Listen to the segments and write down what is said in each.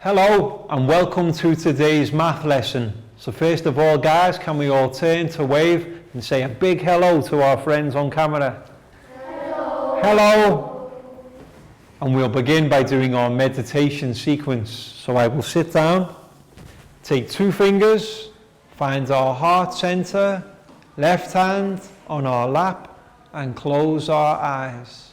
Hello and welcome to today's math lesson. So first of all guys, can we all turn to wave and say a big hello to our friends on camera? Hello. Hello. And we'll begin by doing our meditation sequence. So I will sit down, take 2 fingers, find our heart center, left hand on our lap and close our eyes.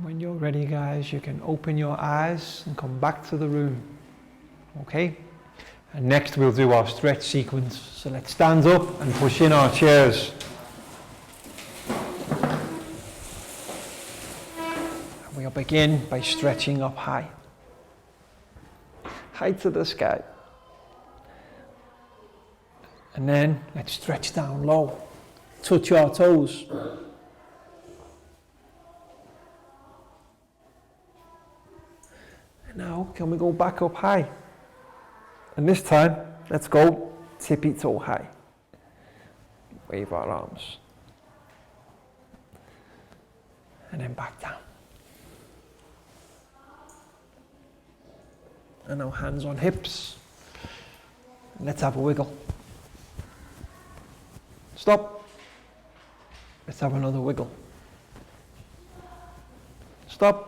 When you're ready guys, you can open your eyes and come back to the room. Okay? And next we'll do our stretch sequence. So let's stand up and push in our chairs. And we'll begin by stretching up high. High to the sky. And then let's stretch down low. Touch our toes. Now, can we go back up high? And this time, let's go tippy toe high. Wave our arms. And then back down. And now hands on hips. And let's have a wiggle. Stop. Let's have another wiggle. Stop.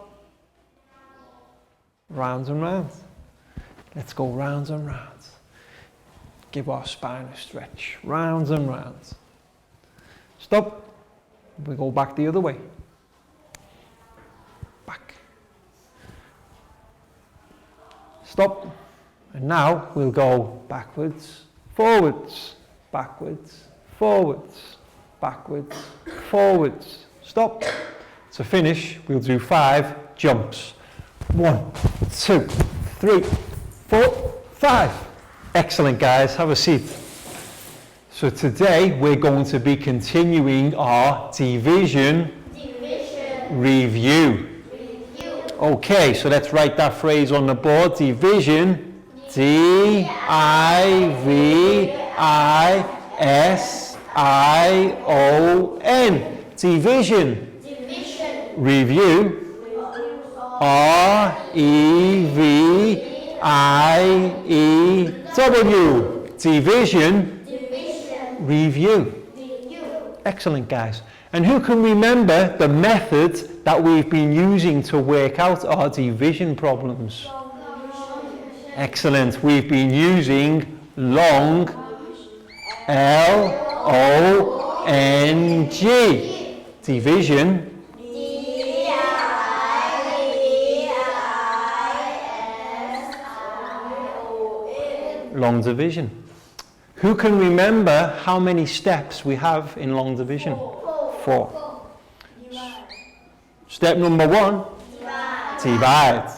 Rounds and rounds. Let's go rounds and rounds. Give our spine a stretch. Rounds and rounds. Stop. We go back the other way. Back. Stop. And now we'll go backwards, forwards, backwards, forwards, backwards, forwards. Stop. To finish, we'll do 5 jumps. 1, 2, 3, 4, 5. Excellent guys, have a seat. So today we're going to be continuing our division review. Okay, so let's write that phrase on the board. Division, D-I-V-I-S-I-O-N. Division. Review. R-E-V-I-E-W. Division. Review. Excellent guys. And who can remember the method that we've been using to work out our division problems? Excellent. We've been using long, L-O-N-G. Division. Long division. Who can remember how many steps we have in long division? 4. Step number 1. Divide.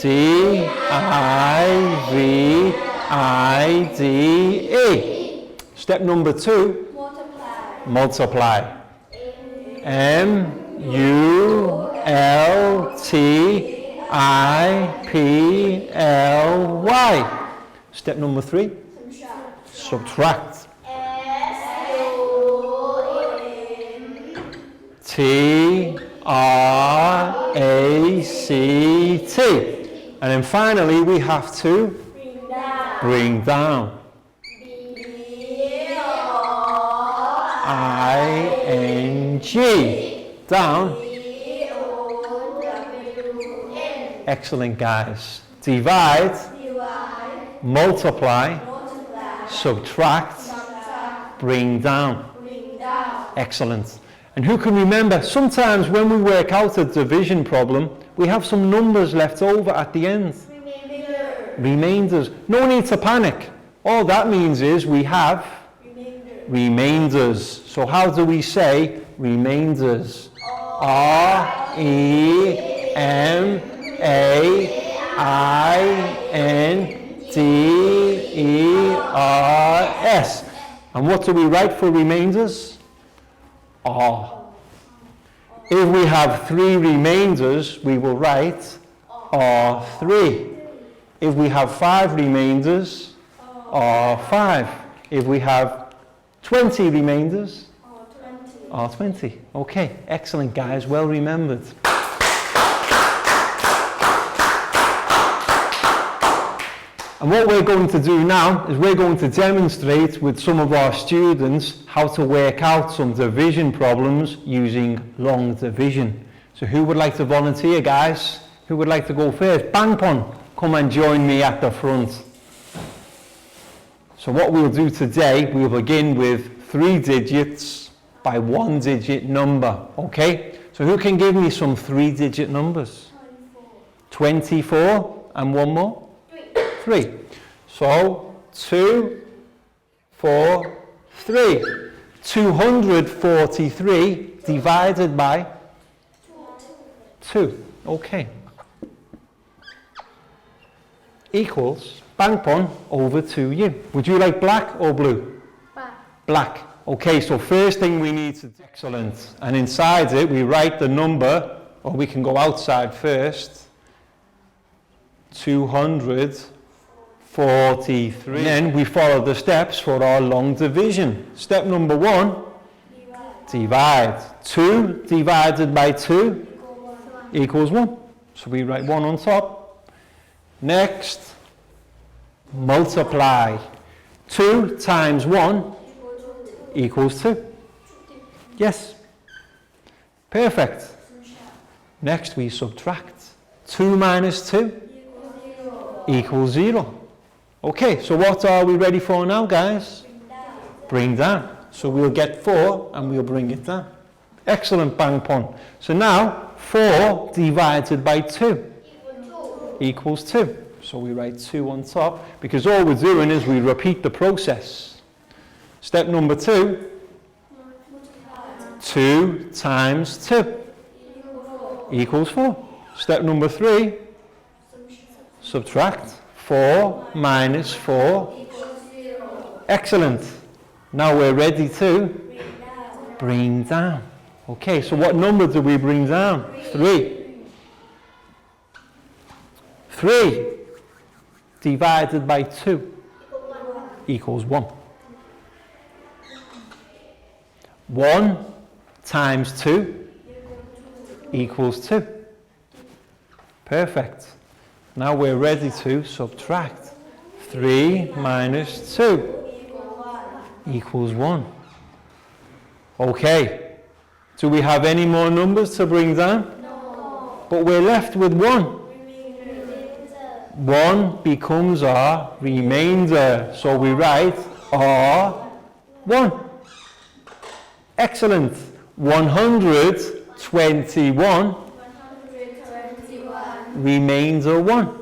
D-I-V-I-D-E. I-D-E. Step number 2, multiply. M-U-L-T-I-P-L-Y. Step number 3, subtract. T-R-A-C-T. And then finally we have to bring down. I-N-G. Down. Excellent, guys. Divide, multiply, subtract, bring down. Excellent. And who can remember, sometimes when we work out a division problem, we have some numbers left over at the end. Remainders. No need to panic. All that means is we have remainders. So how do we say remainders? R-E-M-A-I-N-D-E-R-S. And what do we write for remainders? R. If we have 3 remainders, we will write R3. If we have 5 remainders, R5. If we have 20 remainders, R20. Okay, excellent, guys, well remembered. And what we're going to do now is we're going to demonstrate with some of our students how to work out some division problems using long division. So who would like to volunteer, guys? Who would like to go first? Bangpon, come and join me at the front. So what we'll do today, we'll begin with 3 digits by 1-digit number, okay? So who can give me some 3-digit numbers? 24, and one more? 3. So 2, 4, 3. 243 divided by 2. Okay. Equals, Bangpon, over to you. Would you like black or blue? Black. Okay, so first thing we need to do, excellent. And inside it, we write the number, or we can go outside first. 243. And then we follow the steps for our long division. Step number 1, divide. 2 divided by 2 equals 1. So we write 1 on top. Next, multiply. 2 times 1 equals 2. Yes. Perfect. Next we subtract. 2 minus 2 equals 0. Okay, so what are we ready for now, guys? Bring down. So we'll get 4 and we'll bring it down. Excellent, Bangpon. So now 4 divided by 2 equals 2. So we write 2 on top because all we're doing is we repeat the process. Step number 2. 2 times 2 equals 4. Step number 3. Subtract. 4 minus 4 equals 0. Excellent. Now we're ready to bring down. Okay, so what number do we bring down? 3. 3 divided by 2 equals 1. 1 times 2 equals 2. Perfect. Now we're ready to subtract. 3 minus 2 equals 1. Okay. Do we have any more numbers to bring down? No. But we're left with 1. 1 becomes our remainder. So we write R1. Excellent. 121. Remainder 1.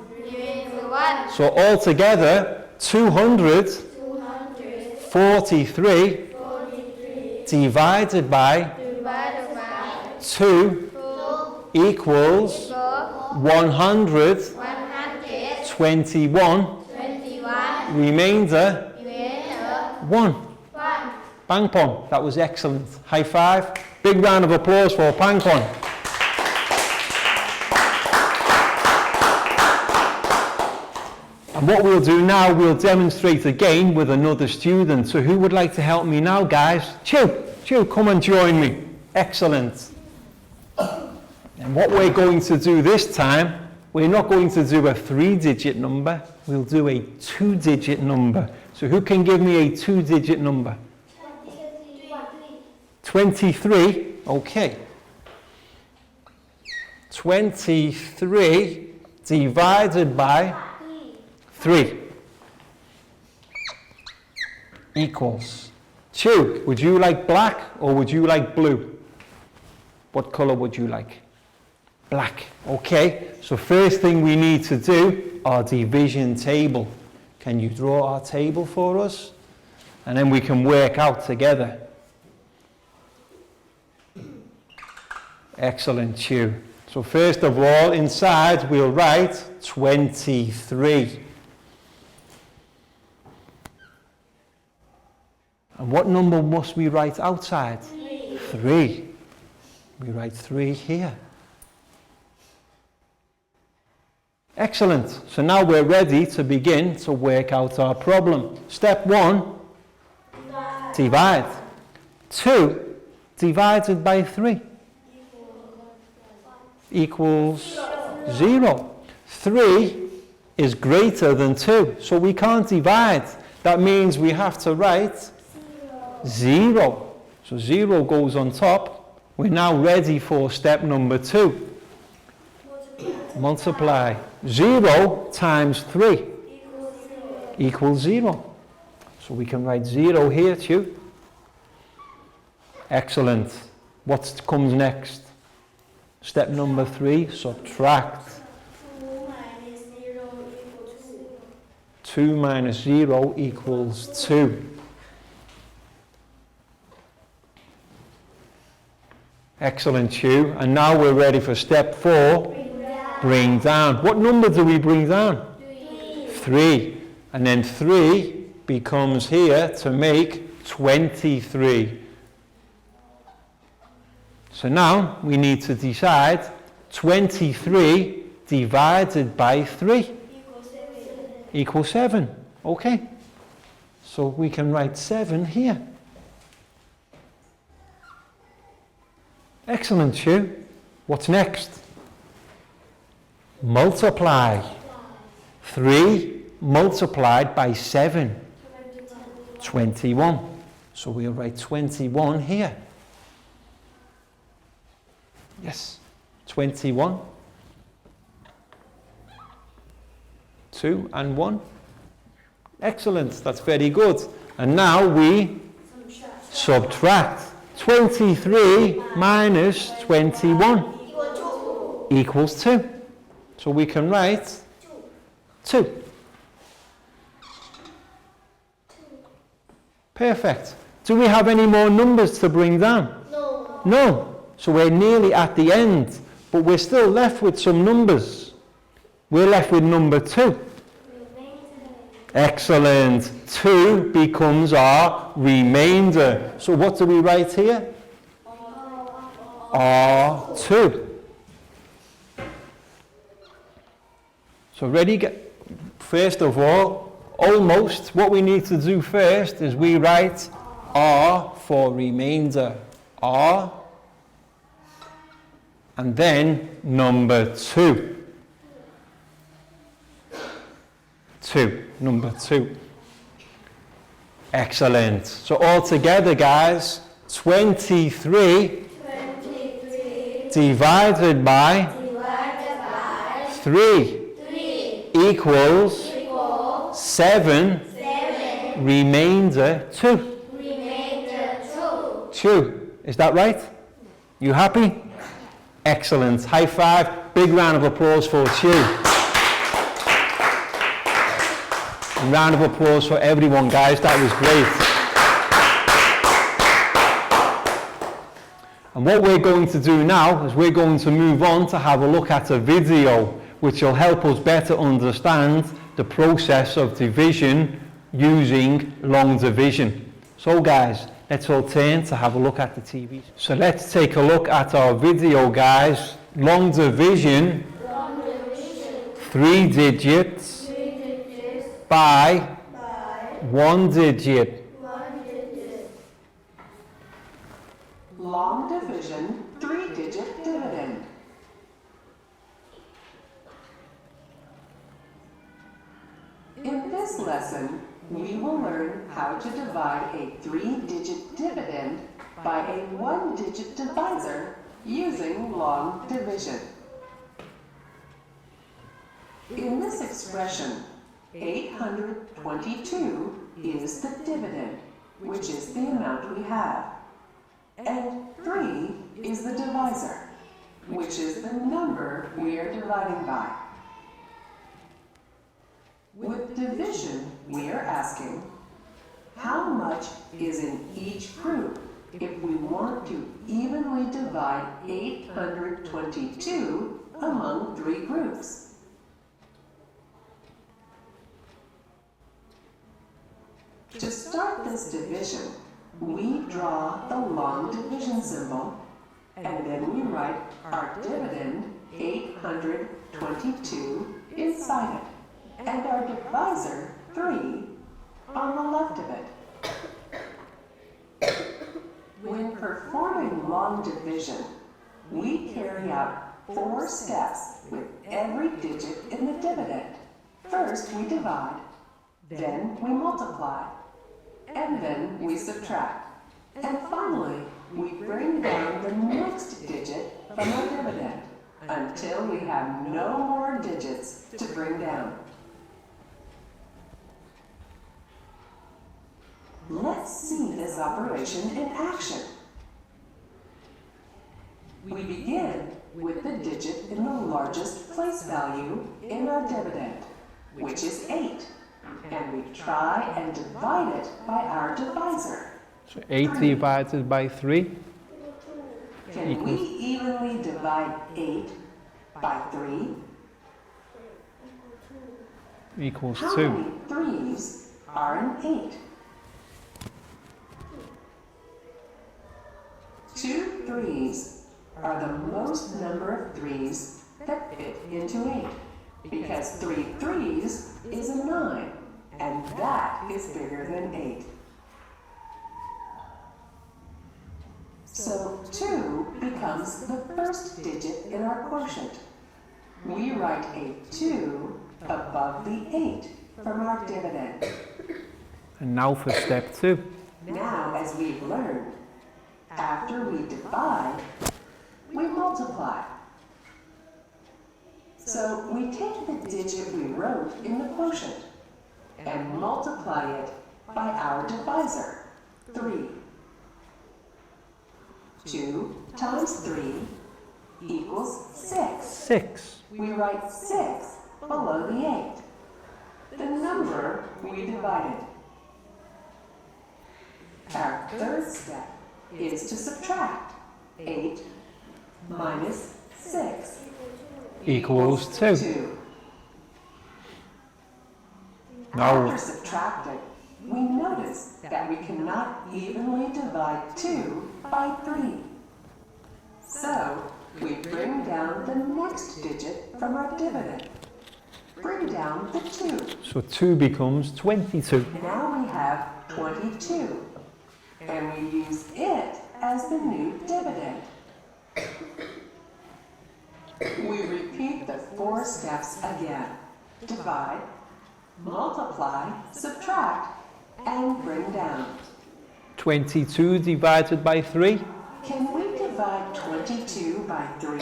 So altogether, 243 divided by 2 equals 121 Remainder. 1. Bangpon. That was excellent. High five. Big round of applause for Bangpon. And what we'll do now, we'll demonstrate again with another student. So who would like to help me now, guys? Chu, come and join me. Excellent. And what we're going to do this time, we're not going to do a 3-digit number, we'll do a 2-digit number. So who can give me a 2-digit number? 23, okay. 23 divided by 3 equals. Chu, would you like black or would you like blue? What color would you like? Black. Okay, so first thing we need to do, our division table. Can you draw our table for us? And then we can work out together. Excellent, Chu. So first of all, inside we'll write 23. And what number must we write outside? 3. We write 3 here. Excellent. So now we're ready to begin to work out our problem. Step 1, divide. 2 divided by 3 equals 0. 3 is greater than 2, so we can't divide. That means we have to write 0. So 0 goes on top. We're now ready for step number 2. Multiply. 0 times 3 equals 0. So we can write 0 here too. Excellent. What comes next? Step number 3, subtract. 2 minus 0 equals 2. Excellent, Chu. And now we're ready for step 4. Bring down. What number do we bring down? 3. And then 3 becomes here to make 23. So now we need to decide 23 divided by 3 equals 7. Okay. So we can write 7 here. Excellent, Chu. What's next? Multiply. 3 multiplied by 7. 21. So we'll write 21 here. Yes, 21. 2 and 1. Excellent, that's very good. And now we subtract. 23 minus 21 equals 2. So we can write 2. Perfect. Do we have any more numbers to bring down? No. No. So we're nearly at the end, but we're still left with some numbers. We're left with number 2. Excellent. 2 becomes our remainder. So what do we write here? R2. So ready? First of all, almost what we need to do first is we write R for remainder. R. And then number 2. 2. Number 2. Excellent. So all together, guys, 23 divided by 3 equals 7 remainder 2. 2. Is that right? You happy? Excellent. High five. Big round of applause for Chu. A round of applause for everyone, guys. That was great. And what we're going to do now is we're going to move on to have a look at a video which will help us better understand the process of division using long division. So guys, let's all turn to have a look at the TV. So let's take a look at our video, guys. Long division, 3 digits, by 1 digit. Long division, 3-digit dividend. In this lesson, we will learn how to divide a 3-digit dividend by a 1-digit divisor using long division. In this expression, 822 is the dividend, which is the amount we have, and 3 is the divisor, which is the number we are dividing by. With division, we are asking, how much is in each group if we want to evenly divide 822 among 3 groups? To start this division, we draw the long division symbol, and then we write our dividend, 822, inside it, and our divisor, 3, on the left of it. When performing long division, we carry out 4 steps with every digit in the dividend. First, we divide, then we multiply, and then we subtract. And finally, we bring down the next digit from our dividend until we have no more digits to bring down. Let's see this operation in action. We begin with the digit in the largest place value in our dividend, which is 8. And we try and divide it by our divisor. So 8 divided by 3? Can we evenly divide 8 by 3? Equals How 2. many 3s are in 8? 2 3s are the most number of 3s that fit into 8, because 3 3s is a 9, and that is bigger than 8. So 2 becomes the first digit in our quotient. We write a 2 above the 8 from our dividend. And now for step 2. Now, as we've learned, after we divide, we multiply. So we take the digit we wrote in the quotient and multiply it by our divisor, 3. 2 times 3 equals 6. 6. We write 6 below the 8, the number we divided. Our third step is to subtract. 8 minus 6 Equals 2. 2. Now, After subtracting, we notice that we cannot evenly divide 2 by 3. So, we bring down the next digit from our dividend. Bring down the 2. so 2 becomes 22. Now we have 22, and we use it as the new dividend. We repeat the 4 steps again. Divide, multiply, subtract, and bring down. 22 divided by 3? Can we divide 22 by 3?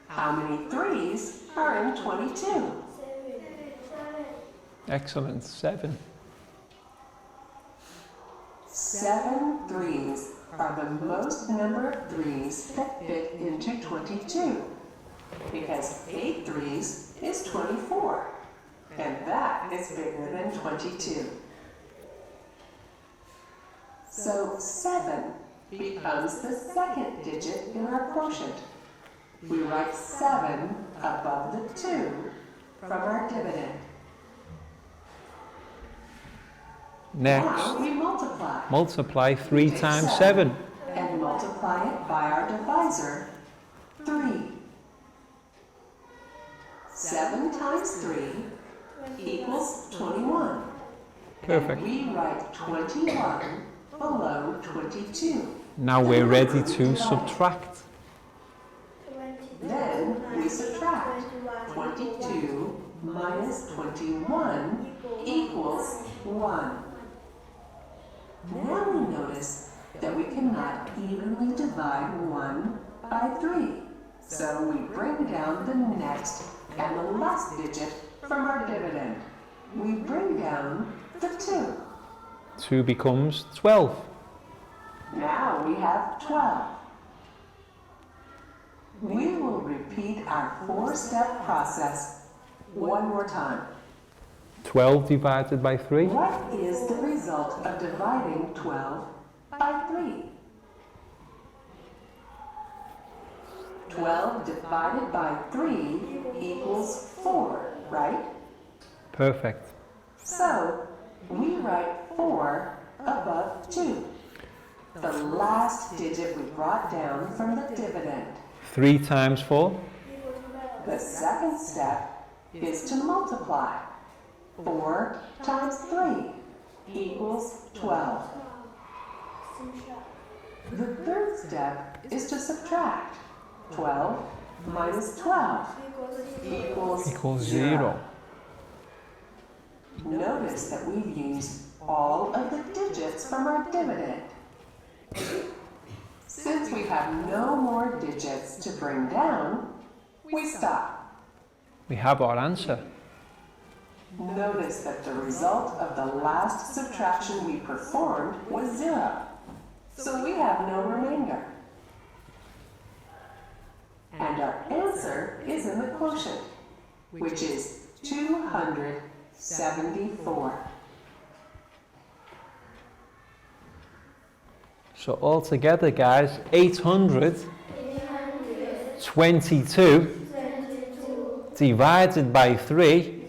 How many 3s are in 22? Excellent. 7. 7 3s are the most number of 3s that fit into 22, because 8 3s is 24, and that is bigger than 22. So 7 becomes the second digit in our quotient. We write 7 above the 2 from our dividend. Next, Now we multiply. multiply 3 Take times 7. And multiply it by our divisor, 3. 7 times 3 equals 21. Perfect. And we write 21 below 22. Now we're ready to subtract. Then we subtract. 22 minus 21 equals 1. Now we notice that we cannot evenly divide 1 by 3. So we bring down the next and the last digit from our dividend. We bring down the 2. 2 becomes 12. Now we have 12. We will repeat our 4-step process one more time. 12 divided by 3. What is the result of dividing 12 by 3? 12 divided by 3 equals 4, right? Perfect. So, we write 4 above 2. The last digit we brought down from the dividend. 3 times 4. The second step is to multiply. 4 times 3 equals 12. The third step is to subtract. 12 minus 12 equals 0. Notice that we've used all of the digits from our dividend. Since we have no more digits to bring down, we stop. We have our answer. Notice that the result of the last subtraction we performed was 0. So we have no remainder. And our answer is in the quotient, which is 274. So altogether, guys, 822 divided by 3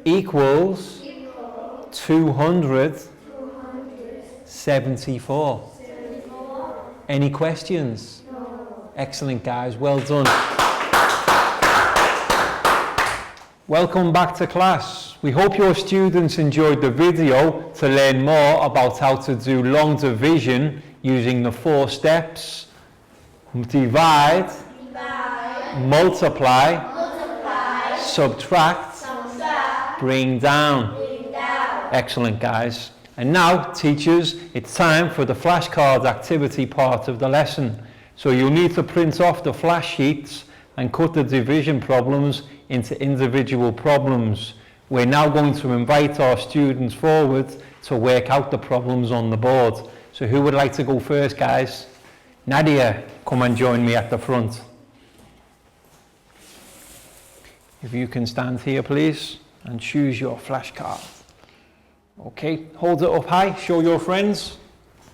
equals 274. Any questions? Excellent, guys. Well done. Welcome back to class. We hope your students enjoyed the video to learn more about how to do long division using the 4 steps. Divide, multiply, subtract, bring down. Excellent, guys. And now, teachers, it's time for the flashcard activity part of the lesson. So you'll need to print off the flash sheets and cut the division problems into individual problems. We're now going to invite our students forward to work out the problems on the board. So who would like to go first, guys? Nadia, come and join me at the front. If you can stand here, please, and choose your flashcard. Okay, hold it up high, show your friends.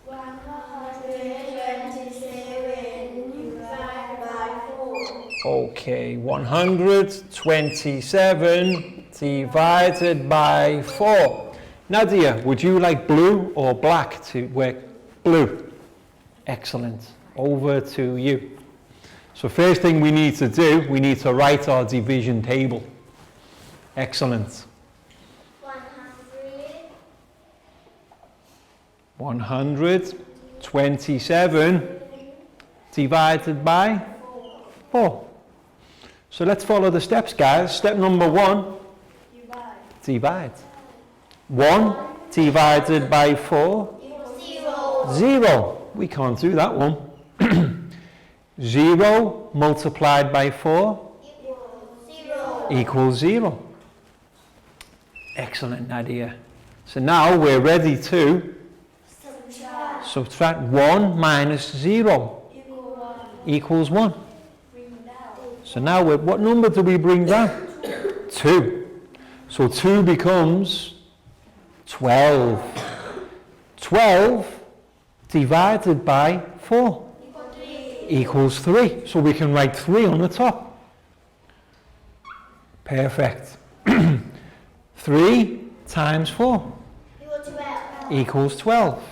127 divided by 4. Okay, 127 divided by 4. Nadia, would you like blue or black to work? Blue. Excellent. Over to you. So first thing we need to do, we need to write our division table. Excellent. 127 divided by 4. So let's follow the steps, guys. Step number 1, divide. 1 divided by 4, 0. We can't do that one. 0 multiplied by 4 equals 0. Excellent, Nadia. So now we're ready to subtract 1 minus 0 equals 1. So now what number do we bring down? 2. So 2 becomes 12. 12 divided by 4 equals 3. So we can write 3 on the top. Perfect. 3 times 4 equals 12.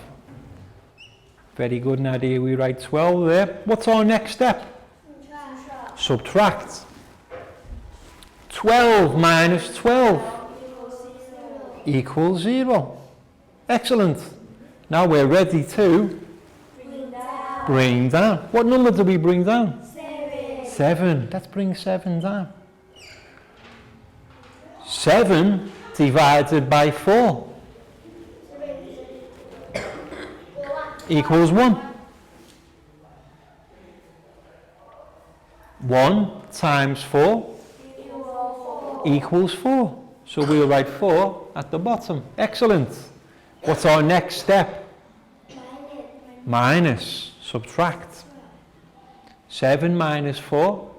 Very good, Nadia. We write 12 there. What's our next step? Subtract. 12 minus 12 equals 0. Excellent. Now we're ready to bring down. What number do we bring down? 7. Let's bring 7 down. 7 divided by 4 equals 1. 1 times 4 equals 4. So we'll write 4 at the bottom. Excellent. What's our next step? Minus. Subtract. 7 minus 4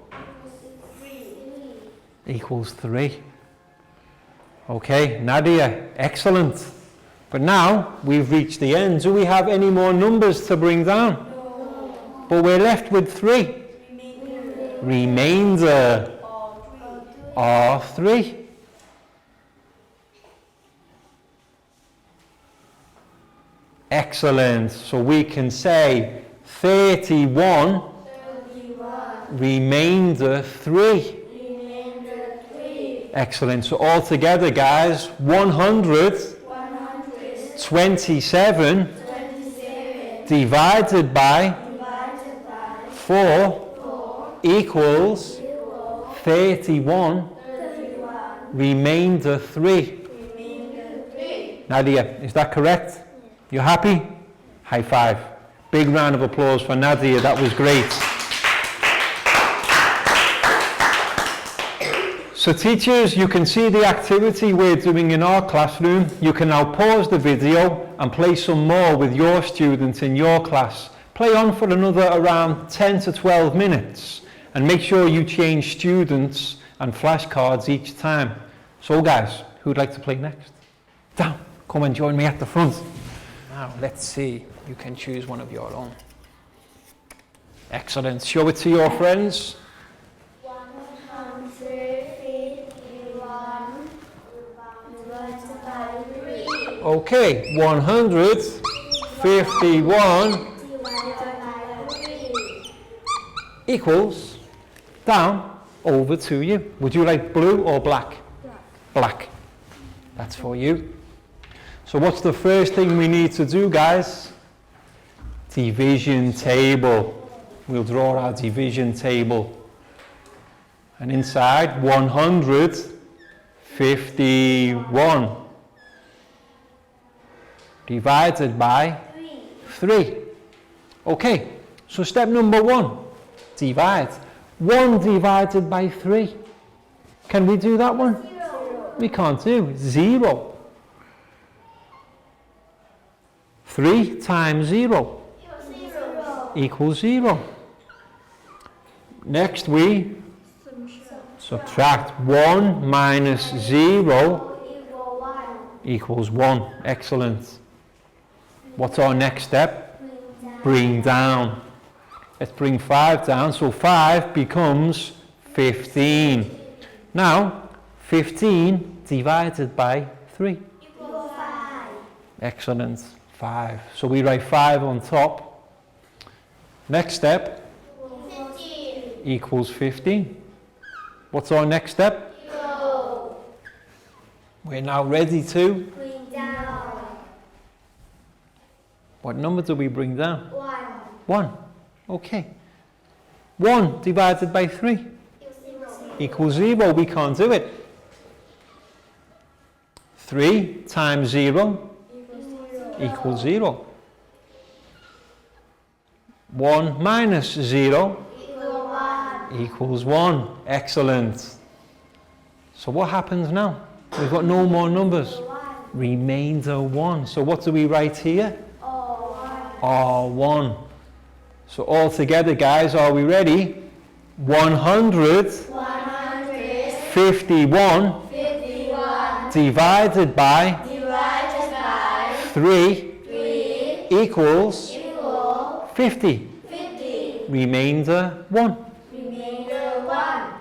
equals 3. Okay, Nadia, excellent. But now we've reached the end. Do we have any more numbers to bring down? No. But we're left with 3. Remainder of 3. Excellent. So we can say 31. Remainder 3. Excellent. So all together, guys, 127 divided by 4 equals 31. Remainder 3. Nadia, is that correct? You happy? High five. Big round of applause for Nadia. That was great. So teachers, you can see the activity we're doing in our classroom. You can now pause the video and play some more with your students in your class. Play on for another around 10 to 12 minutes and make sure you change students and flashcards each time. So guys, who'd like to play next? Down, come and join me at the front. Now let's see, you can choose one of your own. Excellent, show it to your friends. Okay, 151 equals down over to you. Would you like blue or black? Black. That's for you. So what's the first thing we need to do, guys? Division table. We'll draw our division table. And inside 151 divided by 3. Okay, so step number 1, divide. 1 divided by 3. Can we do that one? 0. We can't do. 0. 3 times 0 equals 0. Next we subtract. 1 minus 0 equals 1. Excellent. What's our next step? Bring down. Let's bring 5 down. So 5 becomes 15. Now, 15 divided by 3. Equals 5. Excellent. 5. So we write 5 on top. Next step 15. equals 15. What's our next step? Go. We're now ready to... Bring down. What number do we bring down? 1. 1. Okay. 1 divided by 3 equals 0. We can't do it. 3 times 0 equals 0. 1 minus 0 equals 1. Excellent. So what happens now? We've got no more numbers. Remainder 1. So what do we write here? R1. So all together, guys, are we ready? 151 divided by 3 equals 50. Remainder 1.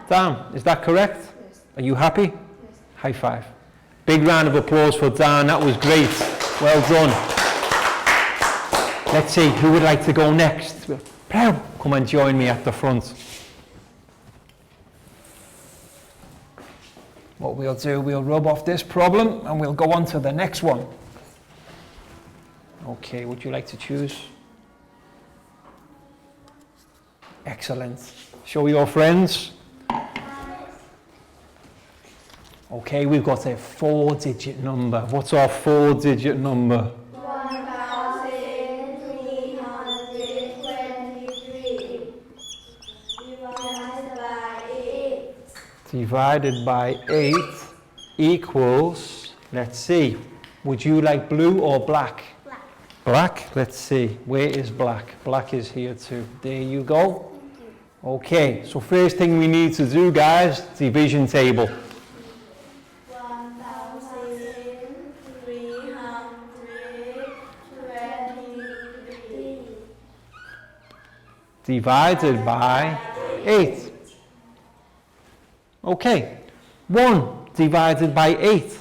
Down. Is that correct? Yes. Are you happy? Yes. High five. Big round of applause for Dan, that was great. Well done. Let's see, who would like to go next? Come and join me at the front. What we'll do, we'll rub off this problem and we'll go on to the next one. Okay, would you like to choose? Excellent. Show your friends. Okay, we've got a 4-digit number. What's our 4-digit number? 1,323 Divided by 8 equals, let's see, would you like blue or black? Black. Black, let's see, where is black? Black is here too. There you go. Okay, so first thing we need to do, guys, division table. 1,323 Divided by 8. Okay, 1 divided by 8.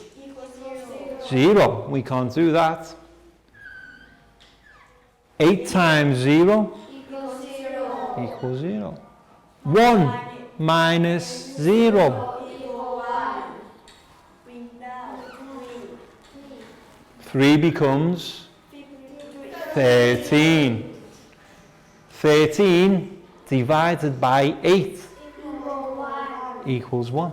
0, we can't do that. 8 times 0 equals 0. 1 minus 0. 3 becomes 13. 13 divided by 8 equals 1.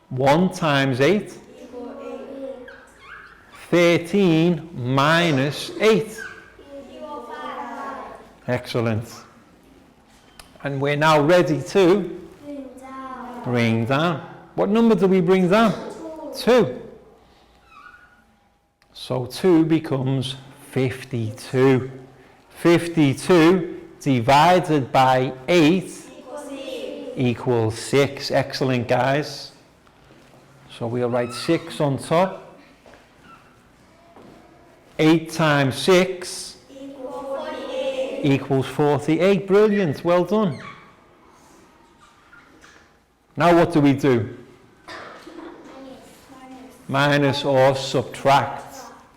1 times 8. 13 minus 8. Excellent. And we're now ready to bring down. What number do we bring down? 2. So 2 becomes 52. 52 divided by 8 equals 6. Excellent, guys. So we'll write 6 on top. 8 times 6 equals 48. Brilliant. Well done. Now what do we do? Minus or subtract.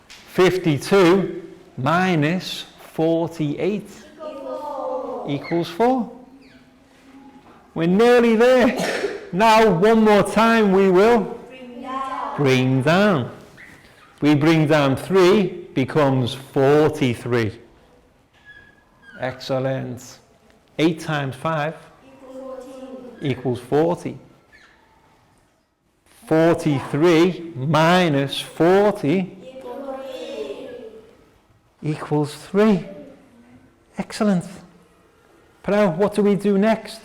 52 minus 48 equals 4. We're nearly there. Now, one more time, we will bring down. We bring down 3, becomes 43. Excellent. 8 times 5 equals 40. 43 minus 40 equals 3. Excellent. But now, what do we do next?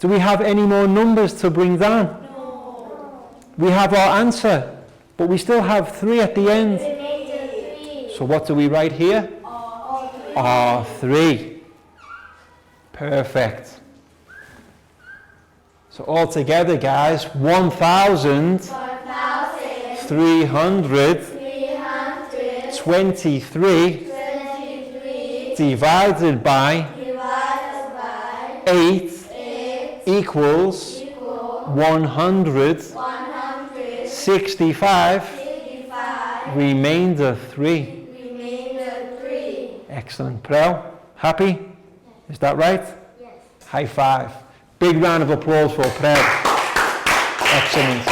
Do we have any more numbers to bring down? No. We have our answer, but we still have 3 at the end. So what do we write here? R3. Perfect. So all together, guys, 1,323 divided by 8 equals 165, remainder 3. Excellent. Prel, happy? Is that right? Yes. High five. Big round of applause for Prel. Excellent.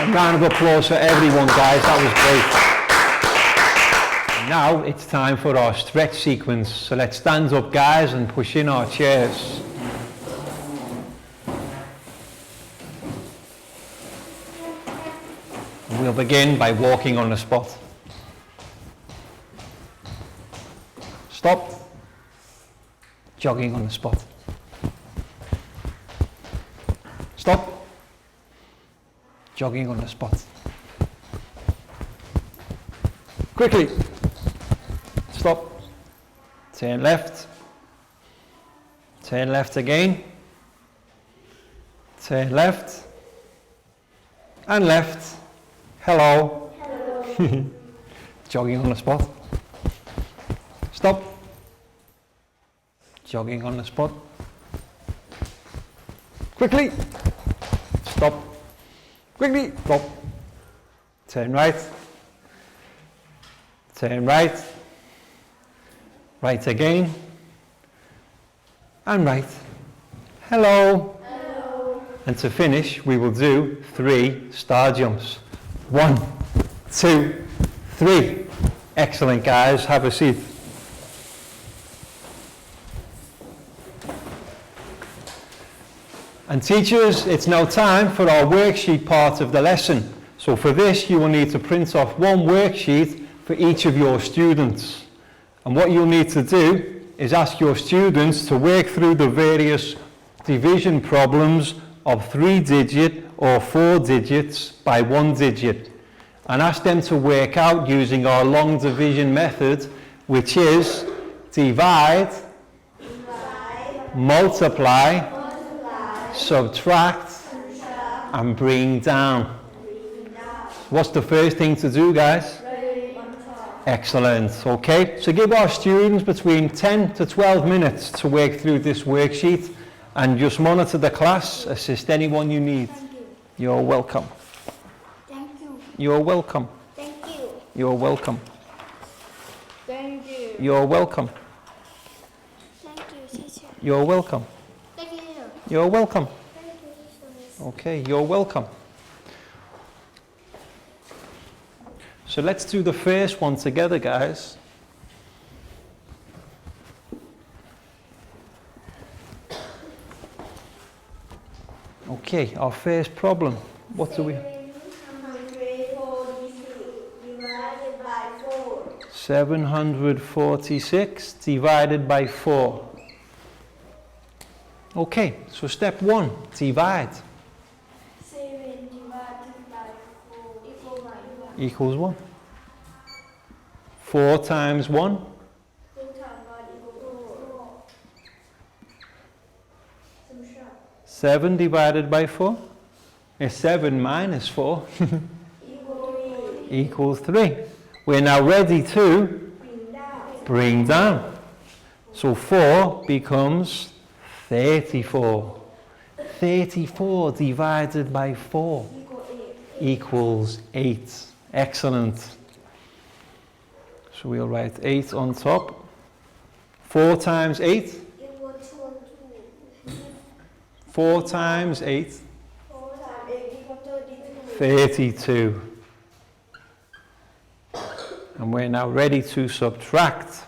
A round of applause for everyone, guys. That was great. Now it's time for our stretch sequence. So let's stand up, guys, and push in our chairs. We'll begin by walking on the spot. Stop. Jogging on the spot. Stop. Jogging on the spot. Quickly. Stop. Turn left. Turn left again. Turn left. And left. Hello. Hello. Jogging on the spot. Stop. Jogging on the spot. Quickly. Stop. Quickly, go. Turn right. Turn right. Right again. And right. Hello. Hello. And to finish, we will do 3 star jumps. 1, 2, 3. Excellent, guys. Have a seat. And teachers, it's now time for our worksheet part of the lesson. So for this, you will need to print off 1 worksheet for each of your students. And what you'll need to do is ask your students to work through the various division problems of 3-digit or 4 digits by 1 digit. And ask them to work out using our long division method, which is divide, multiply, subtract, and bring down. What's the first thing to do, guys? Excellent. Okay, so give our students between 10 to 12 minutes to work through this worksheet, and just monitor the class, assist anyone you need. Thank you. You're welcome. Thank you. You're welcome. Thank you. You're welcome. Thank you. You're welcome. Thank you, teacher. You're welcome. Thank you. You're welcome. Thank you, teacher. Okay, you're welcome. So let's do the first one together, guys. Okay, our first problem. What do we... 746 divided by 4. Okay, so step 1, divide. 7 divided by 4 Equals 1. 4 times 1. 4 times 1 equals 4. Subtract. 7 divided by 4 is 7 minus 4 equals 3. We're now ready to bring down. So 4 becomes 34. 34 divided by 4 equals 8. Excellent. So we'll write 8 on top. 4 times 8. 4 times 8. 4 times 8 equals 32. 32. And we're now ready to subtract.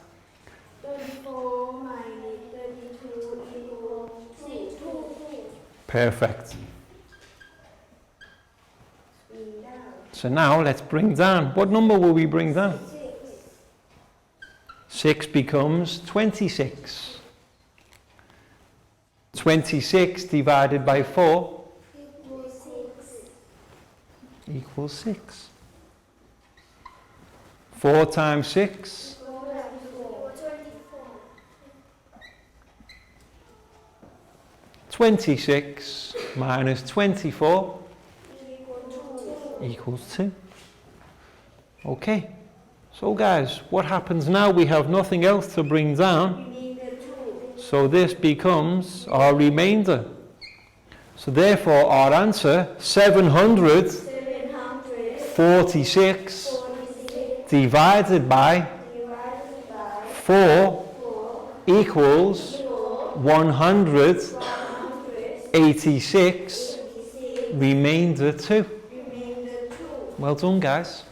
34 minus 32 equals 2. Perfect. So now let's bring down. What number will we bring down? 6 becomes 26. 26 divided by 4 equals 6. 4 times 6. 26 minus 24 equals 2. Okay. So guys, what happens now? We have nothing else to bring down. So this becomes our remainder. So therefore our answer, 746 divided by 4 equals 186, remainder 2. Well done, guys.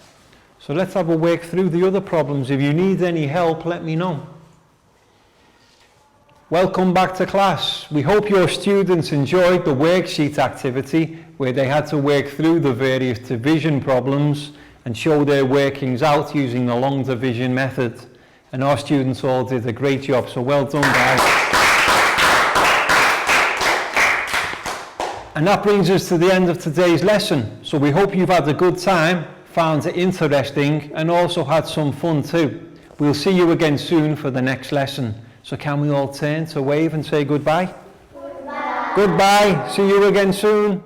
So let's have a work through the other problems. If you need any help, let me know. Welcome back to class. We hope your students enjoyed the worksheet activity where they had to work through the various division problems and show their workings out using the long division method. And our students all did a great job, so well done, guys. And that brings us to the end of today's lesson. So we hope you've had a good time, found it interesting, and also had some fun too. We'll see you again soon for the next lesson. So can we all turn to wave and say goodbye? Goodbye. Goodbye. See you again soon.